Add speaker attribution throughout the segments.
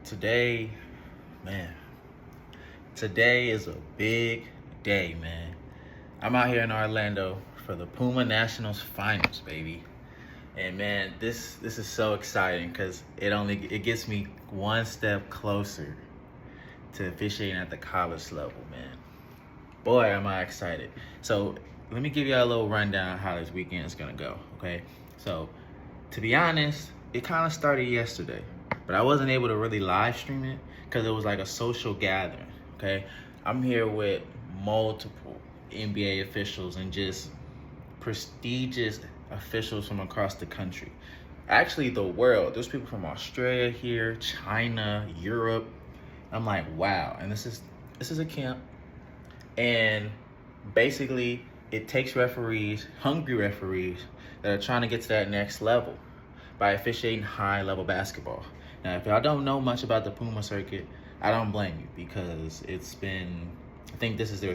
Speaker 1: Today, man, today is a big day, man. I'm out here in Orlando for the Puma National Finals, baby. And man, this is so exciting because it gets me one step closer to officiating at the college level, man. Boy, am I excited. So let me give you a little rundown of how this weekend is gonna go, okay? So to be honest, it kind of started yesterday, but I wasn't able to really live stream it because it was like a social gathering, okay? I'm here with multiple NBA officials and just prestigious officials from across the country. Actually, the world. There's people from Australia here, China, Europe. I'm like, wow. And this is a camp. And basically, it takes referees, hungry referees, that are trying to get to that next level by officiating high-level basketball. Now, if y'all don't know much about the Puma circuit, I don't blame you because it's been, I think this is their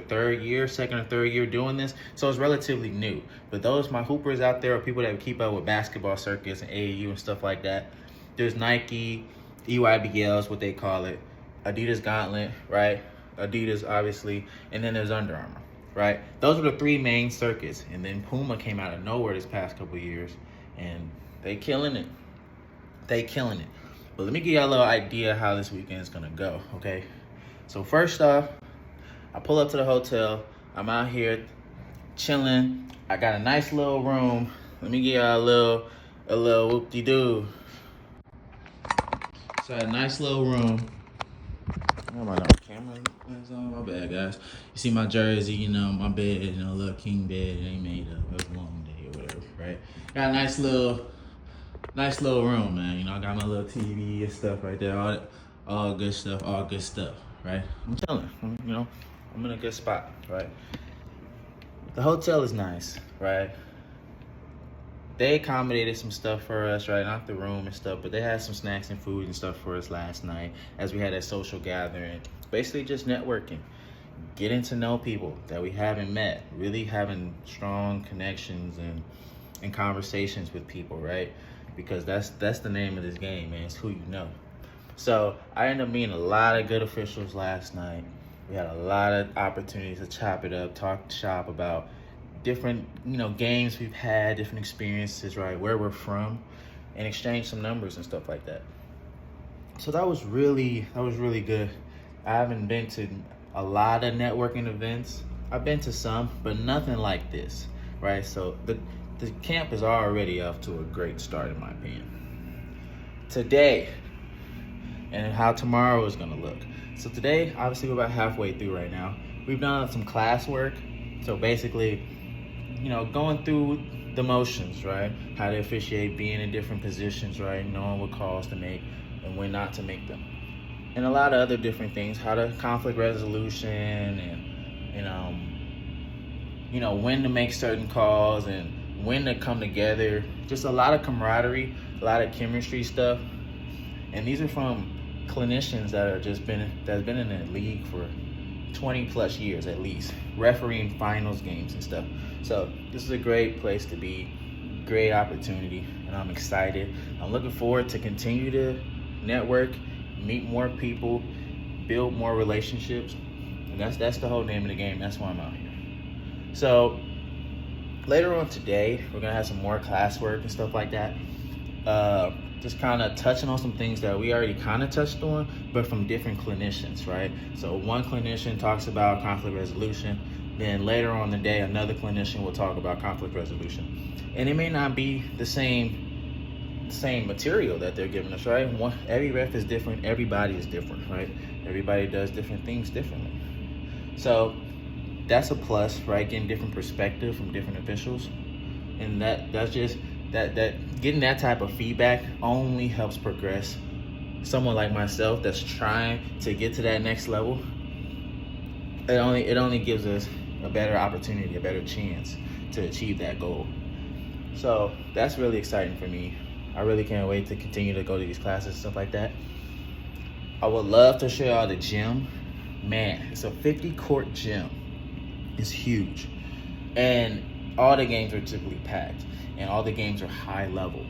Speaker 1: second or third year doing this, so it's relatively new. But those, my hoopers out there, or people that keep up with basketball circuits and AAU and stuff like that, there's Nike, EYBL is what they call it, Adidas Gauntlet, right? Adidas, obviously, and then there's Under Armour, right? Those are the three main circuits, and then Puma came out of nowhere this past couple of years, and they killing it. They killing it. But let me give y'all a little idea how this weekend is gonna go, okay? So first off, I pull up to the hotel. I'm out here chilling. I got a nice little room. Let me give y'all a little whoop-de-doo. So I had a nice little room. Oh, my camera is on. My bad, guys. You see my jersey, my bed, a little king bed. It ain't made up. It was a long day or whatever, right? Got a nice little room, man. I got my little TV and stuff right there. All good stuff, right? I'm chilling, I'm in a good spot, right? The hotel is nice, right? They accommodated some stuff for us, right? Not the room and stuff, but they had some snacks and food and stuff for us last night as we had that social gathering. Basically just networking, getting to know people that we haven't met, really having strong connections and conversations with people, right? Because that's the name of this game, man. It's who you know. So I ended up meeting a lot of good officials last night. We had a lot of opportunities to chop it up, talk shop about different, games we've had, different experiences, right? Where we're from, and exchange some numbers and stuff like that. So that was really good. I haven't been to a lot of networking events. I've been to some, but nothing like this, right? So the camp is already off to a great start, in my opinion. Today, and how tomorrow is gonna look. So today, obviously we're about halfway through right now. We've done some class work. So basically, going through the motions, right? How to officiate, being in different positions, right? Knowing what calls to make and when not to make them. And a lot of other different things, how to conflict resolution and when to make certain calls and when to come together. Just a lot of camaraderie, a lot of chemistry stuff. And these are from clinicians that's been in the league for 20 plus years at least, refereeing finals games and stuff. So this is a great place to be, great opportunity, and I'm excited. I'm looking forward to continue to network, meet more people, build more relationships, and that's the whole name of the game. That's why I'm out here. So later on today, we're gonna have some more classwork and stuff like that. Just kind of touching on some things that we already kind of touched on, but from different clinicians, right? So one clinician talks about conflict resolution, then later on in the day, another clinician will talk about conflict resolution. And it may not be the same material that they're giving us, right? Every ref is different, everybody is different, right? Everybody does different things differently. So that's a plus, right? Getting different perspective from different officials. And that's just that getting that type of feedback only helps progress someone like myself that's trying to get to that next level. It only gives us a better opportunity, a better chance to achieve that goal. So that's really exciting for me. I really can't wait to continue to go to these classes and stuff like that. I would love to show y'all the gym. Man, it's a 50-court gym. It's huge. And all the games are typically packed. And all the games are high level.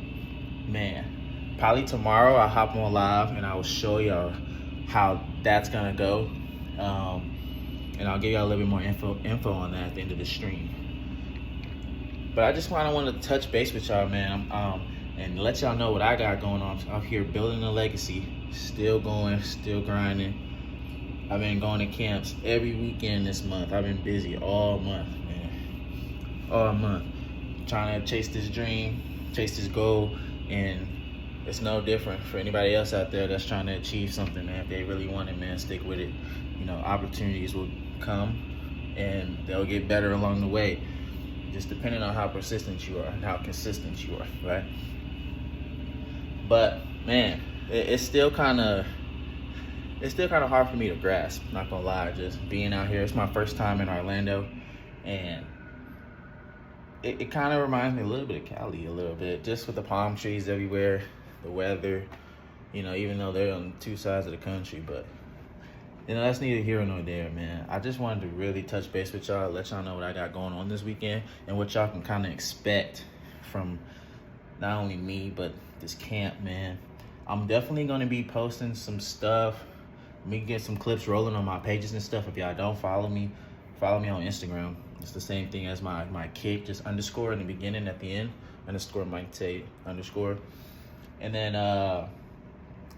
Speaker 1: Man, probably tomorrow I'll hop on live and I will show y'all how that's gonna go. And I'll give y'all a little bit more info on that at the end of the stream. But I just want to touch base with y'all, man, and let y'all know what I got going on out here, building a legacy, still going, still grinding. I've been going to camps every weekend this month. I've been busy all month, man, all month, trying to chase this dream, chase this goal, and it's no different for anybody else out there that's trying to achieve something, man. If they really want it, man, stick with it. You know, opportunities will come and they'll get better along the way, just depending on how persistent you are and how consistent you are, right? But man, it's still kind of hard for me to grasp, not gonna lie. Just being out here, it's my first time in Orlando, and it kind of reminds me a little bit of Cali, a little bit, just with the palm trees everywhere, the weather, you know, even though they're on two sides of the country. But you know, that's neither here nor there, man. I just wanted to really touch base with y'all, let y'all know what I got going on this weekend and what y'all can kind of expect from not only me, but this camp, man. I'm definitely going to be posting some stuff. Let me get some clips rolling on my pages and stuff. If y'all don't follow me on Instagram. It's the same thing as my kick, just underscore in the beginning, at the end, underscore Mike Tate, underscore. And then,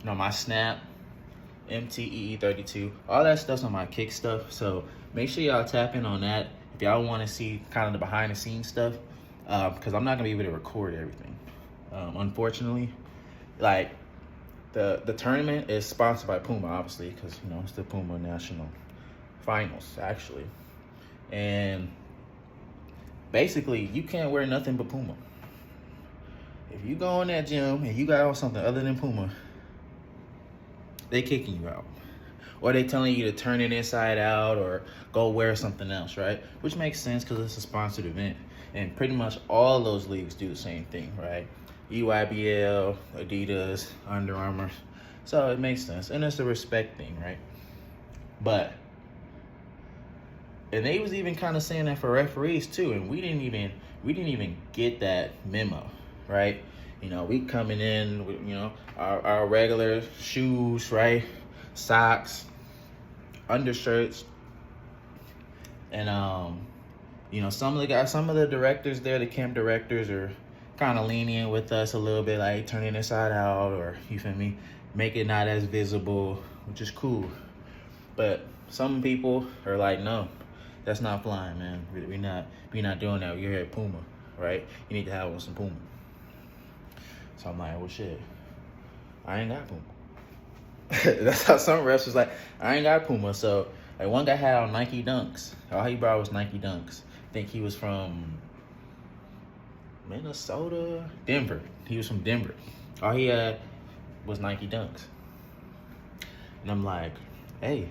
Speaker 1: my Snap, MTEE32, all that stuff's on my kick stuff. So make sure y'all tap in on that if y'all want to see kind of the behind the scenes stuff, because I'm not gonna be able to record everything, unfortunately. Like the tournament is sponsored by Puma, obviously, because you know it's the Puma National Finals actually, and basically you can't wear nothing but Puma. If you go in that gym and you got on something other than Puma, they kicking you out, or they telling you to turn it inside out or go wear something else, right? Which makes sense because it's a sponsored event, and pretty much all those leagues do the same thing, right? EYBL, Adidas, Under Armour, so it makes sense, and it's a respect thing, right? And they was even kind of saying that for referees too, and we didn't even get that memo, right? You know, we coming in with, you know, our regular shoes, right? Socks, undershirts. And, you know, some of the directors there, the camp directors, are kind of lenient with us a little bit, like turn it inside out, or, you feel me, make it not as visible, which is cool. But some people are like, no, that's not flying, man. We're not doing that. You're here at Puma, right? You need to have on some Puma. So I'm like, well, shit, I ain't got Puma. That's how some refs was like, I ain't got Puma. So, like, one guy had on Nike Dunks. All he brought was Nike Dunks. I think he was from Minnesota, Denver. He was from Denver. All he had was Nike Dunks. And I'm like, hey,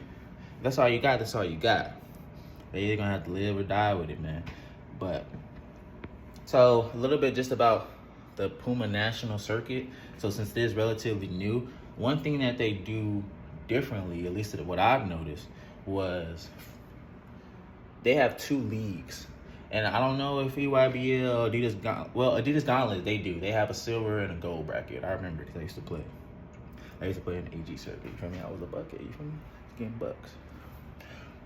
Speaker 1: that's all you got, that's all you got. You're either gonna have to live or die with it, man. But, so, a little bit just about the Puma National Circuit. So since it is relatively new, one thing that they do differently, at least what I've noticed, was they have two leagues. And I don't know if EYBL, Adidas Gauntlet, they do. They have a silver and a gold bracket. I remember because I used to play in the AG circuit. You feel me? I was a bucket. You feel me? Getting bucks.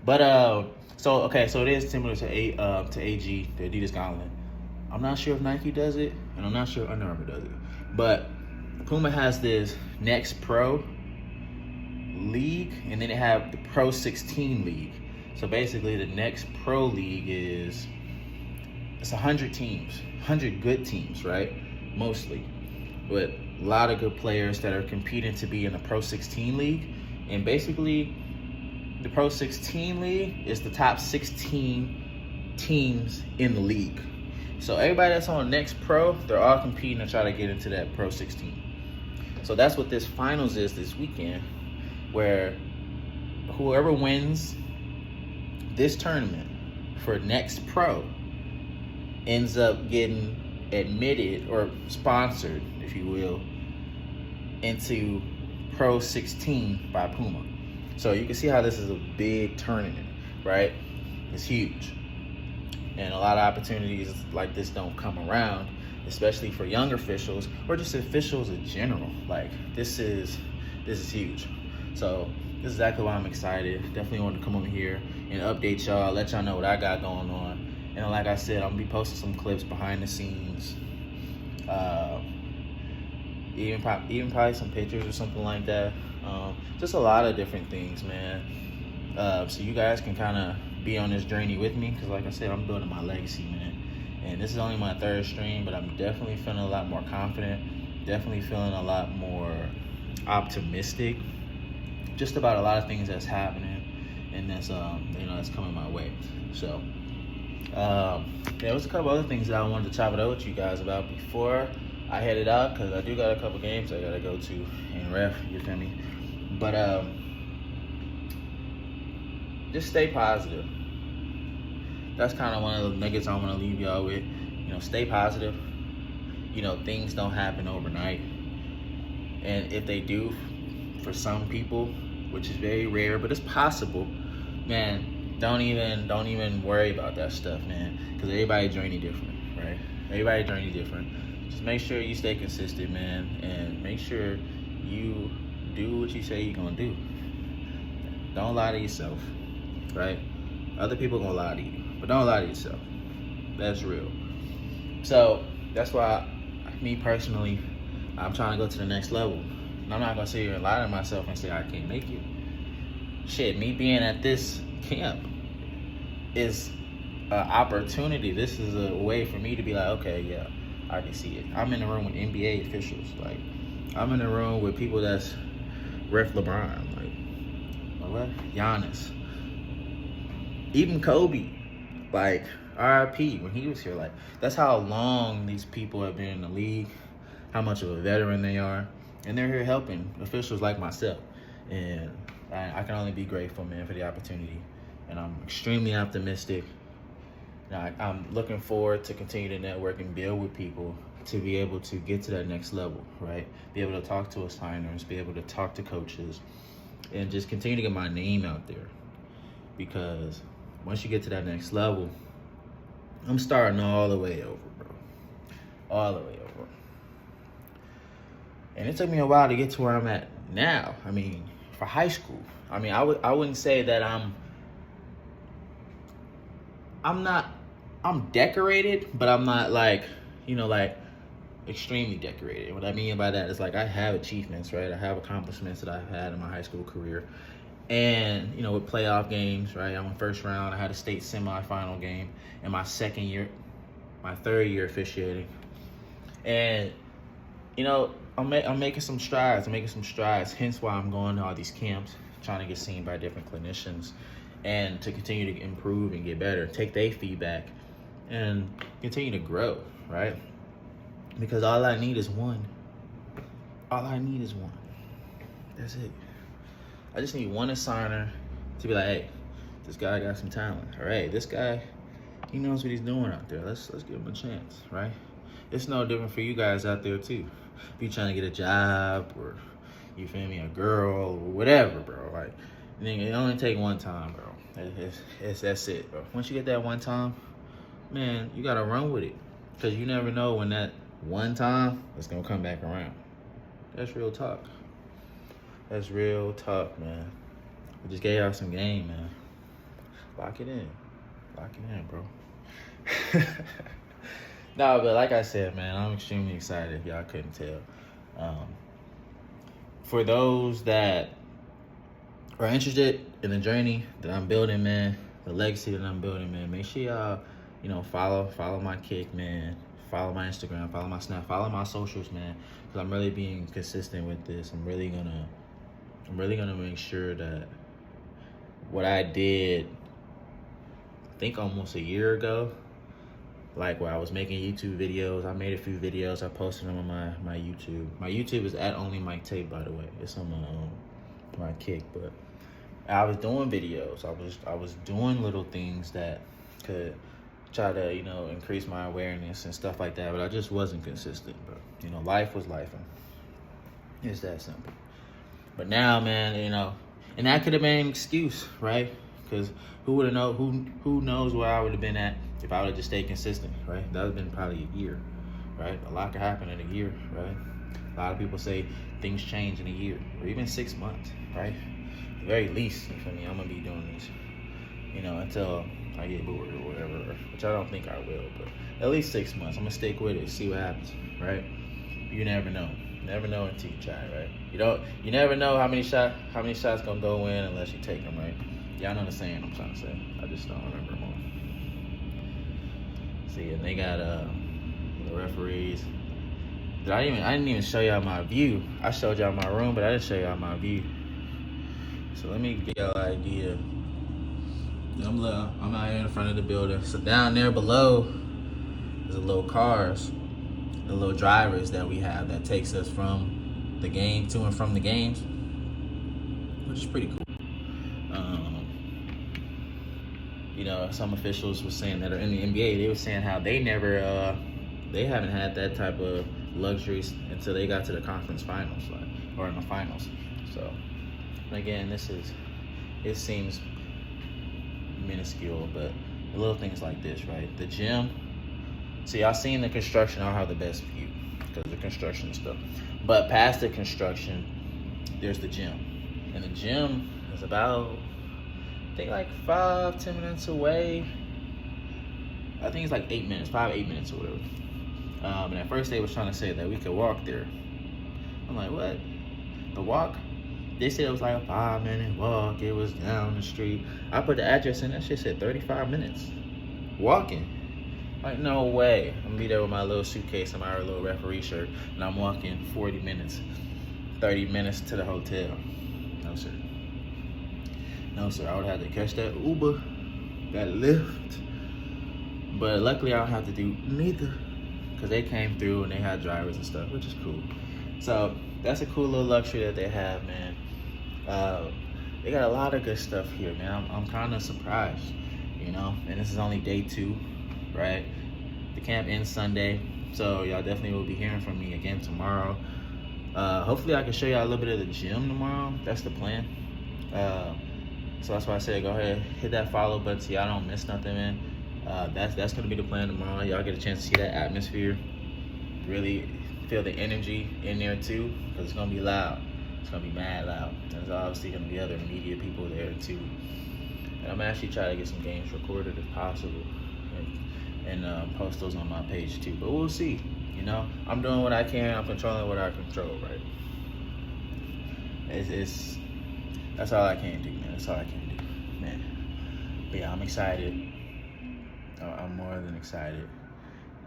Speaker 1: But so it is similar to AG, the Adidas Gauntlet. I'm not sure if Nike does it, and I'm not sure if Under Armour does it. But Puma has this Next Pro League, and then they have the Pro 16 League. So basically, the Next Pro League it's 100 teams, 100 good teams, right? Mostly, with a lot of good players that are competing to be in the Pro 16 League. And basically, the Pro 16 League is the top 16 teams in the league. So everybody that's on Next Pro, they're all competing to try to get into that Pro 16. So that's what this finals is this weekend, where whoever wins this tournament for Next Pro ends up getting admitted or sponsored, if you will, into Pro 16 by Puma. So you can see how this is a big tournament, right? It's huge. And a lot of opportunities like this don't come around. especially for young officials or just officials in general. Like, this is huge. So this is exactly why I'm excited. Definitely wanted to come over here and update y'all, let y'all know what I got going on. And like I said, I'm gonna be posting some clips behind the scenes, even probably some pictures or something like that. Just a lot of different things, man. So you guys can kind of be on this journey with me, because like I said, I'm building my legacy, man. And this is only my third stream, but I'm definitely feeling a lot more confident. Definitely feeling a lot more optimistic, just about a lot of things that's happening, and that's that's coming my way. So there was a couple other things that I wanted to chop it up with you guys about before I headed out, because I do got a couple games I gotta go to and ref. You feel me? But just stay positive. That's kind of one of the nuggets I want to leave y'all with. Stay positive. Things don't happen overnight, and if they do, for some people, which is very rare, but it's possible, man, don't even worry about that stuff, man, because everybody's journey different, right? Everybody's journey different. Just make sure you stay consistent, man, and make sure you do what you say you're gonna do. Don't lie to yourself, right? Other people gonna lie to you, but don't lie to yourself. That's real. So that's why, me personally, I'm trying to go to the next level. And I'm not gonna sit here and lie to myself and say I can't make it. Shit, me being at this camp is an opportunity. This is a way for me to be like, okay, yeah, I can see it. I'm in the room with NBA officials. Like, I'm in the room with people that's ref LeBron. Like, what? Giannis. Even Kobe. Like, RIP when he was here. Like, that's how long these people have been in the league, how much of a veteran they are, and they're here helping officials like myself. And I can only be grateful, man, for the opportunity. And I'm extremely optimistic. I'm looking forward to continue to network and build with people to be able to get to that next level, right? Be able to talk to assigners, be able to talk to coaches, and just continue to get my name out there. Because once you get to that next level, I'm starting all the way over, bro. All the way over. And it took me a while to get to where I'm at now. I mean, for high school, I mean, I wouldn't say that I'm decorated, but I'm not like extremely decorated. What I mean by that is, like, I have achievements, right? I have accomplishments that I've had in my high school career. And, with playoff games, right? I'm in first round. I had a state semifinal game in my third year officiating. And, I'm making some strides. Hence why I'm going to all these camps, trying to get seen by different clinicians, and to continue to improve and get better, take their feedback, and continue to grow, right? Because all I need is one. That's it. I just need one assigner to be like, hey, this guy got some talent. All right, this guy, he knows what he's doing out there. Let's give him a chance, right? It's no different for you guys out there too. If you're trying to get a job, or you feel me, a girl, or whatever, bro. Like, it only take one time, bro. That's it, bro. Once you get that one time, man, you gotta run with it, because you never know when that one time is gonna come back around. That's real talk. That's real talk, man. I just gave y'all some game, man. Lock it in, bro. No, but like I said, man, I'm extremely excited, if y'all couldn't tell. For those that are interested in the journey that I'm building, man, the legacy that I'm building, man, make sure y'all, follow my kick, man. Follow my Instagram, follow my Snap, follow my socials, man. Because I'm really being consistent with this. I'm really gonna make sure that what I did, I think almost a year ago, like where I was making YouTube videos, I made a few videos, I posted them on my YouTube. My YouTube is at Only Mike Tape, by the way. It's on my kick, but I was doing videos. I was doing little things that could try to, increase my awareness and stuff like that, but I just wasn't consistent, bro. Life was life. It's that simple. But now, man, and that could have been an excuse, right? Because who knows where I would have been at if I would have just stayed consistent, right? That would have been probably a year, right? A lot can happen in a year, right? A lot of people say things change in a year or even 6 months, right? At the very least, you feel me? I'm gonna be doing this, until I get bored or whatever, which I don't think I will, but at least 6 months. I'm gonna stick with it, see what happens, right? You never know. Never know until you try, right? You never know how many shots gonna go in unless you take them, right? Y'all know the saying I'm trying to say. I just don't remember more. See, and they got the referees. I didn't even show y'all my view. I showed y'all my room, but I didn't show y'all my view. So let me get y'all an idea. I'm out here in front of the building. So down there below, there's a little cars, the little drivers that we have that takes us from the game to and from the games, which is pretty cool. Some officials were saying that are in the NBA, they were saying how they haven't had that type of luxuries until they got to the conference finals, or in the finals. So again, it seems minuscule, but the little things like this, right? The gym. See, y'all seen the construction. I don't have the best view because of the construction and stuff. But past the construction, there's the gym, and the gym is about, I think, like 5-10 minutes away. I think it's like 8 minutes, 5-8 minutes or whatever. And at first they was trying to say that we could walk there. I'm like, what? The walk? They said it was like a 5-minute walk. It was down the street. I put the address in. That shit said 35 minutes walking. Like, no way. I'm gonna be there with my little suitcase and my little referee shirt, and I'm walking 40 minutes, 30 minutes to the hotel. No, sir. No, sir. I would have to catch that Uber, that Lyft. But luckily, I don't have to do neither, because they came through and they had drivers and stuff, which is cool. So that's a cool little luxury that they have, man. They got a lot of good stuff here, man. I'm kind of surprised, and this is only day 2, right? The camp ends Sunday, so y'all definitely will be hearing from me again tomorrow. Hopefully I can show y'all a little bit of the gym tomorrow. That's the plan. So that's why I said go ahead, hit that follow button so y'all don't miss nothing, man. That's gonna be the plan tomorrow. Y'all get a chance to see that atmosphere, really feel the energy in there too, because it's gonna be loud. It's gonna be mad loud. There's obviously gonna be other media people there too. And I'm actually trying to get some games recorded if possible, and post those on my page too. But we'll see. I'm doing what I can. I'm controlling what I control, right? That's all I can do, man. That's all I can do, man. But yeah, I'm excited. I'm more than excited.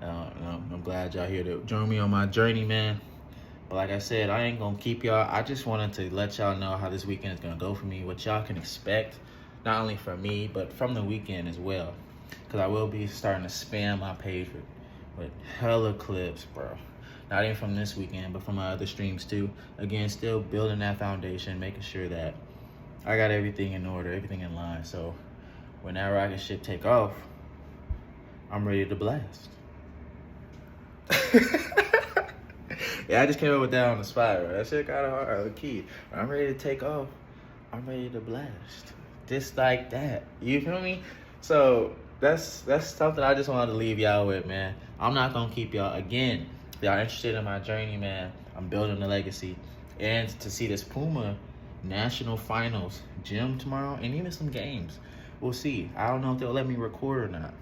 Speaker 1: I'm glad y'all here to join me on my journey, man. But like I said, I ain't gonna keep y'all. I just wanted to let y'all know how this weekend is gonna go for me, what y'all can expect, not only from me, but from the weekend as well. Because I will be starting to spam my page with hella clips, bro. Not even from this weekend, but from my other streams too. Again, still building that foundation, making sure that I got everything in order, everything in line. So when that rocket ship take off, I'm ready to blast. Yeah, I just came up with that on the spot, right? That shit kind of hard, the key. I'm ready to take off. I'm ready to blast. Just like that. You feel me? So that's something I just wanted to leave y'all with, man. I'm not gonna keep y'all. Again, if y'all interested in my journey, man, I'm building a legacy. And to see this Puma National Finals gym tomorrow, and even some games. We'll see. I don't know if they'll let me record or not.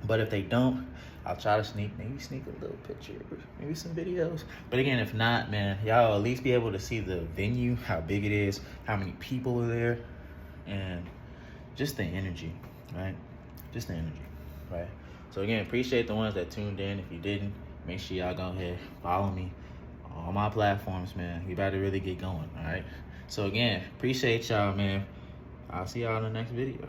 Speaker 1: But if they don't, I'll try to maybe sneak a little picture, maybe some videos. But again, if not, man, y'all will at least be able to see the venue, how big it is, how many people are there, and just the energy, right? Just the energy, right? So again, appreciate the ones that tuned in. If you didn't, make sure y'all go ahead, follow me on all my platforms, man. We about to really get going, all right? So again, appreciate y'all, man. I'll see y'all in the next video.